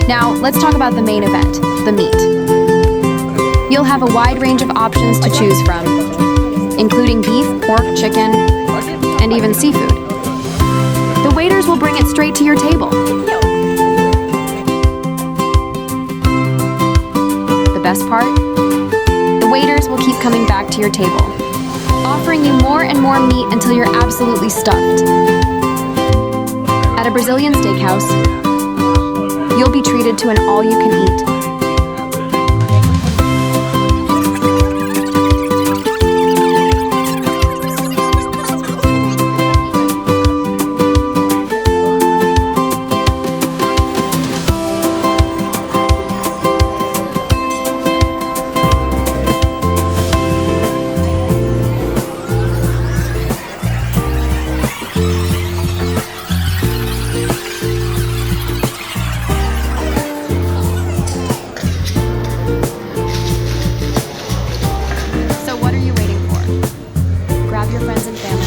Now, let's talk about the main event, the meat. You'll have a wide range of options to choose from, including beef, pork, chicken, and even seafood. The waiters will bring it straight to your table. The best part? The waiters will keep coming back to your table, offering you more and more meat until you're absolutely stuffed. At a Brazilian steakhouse, you'll be treated to an all-you-can-eat. Your friends and family,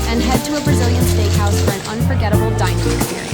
and head to a Brazilian steakhouse for an unforgettable dining experience.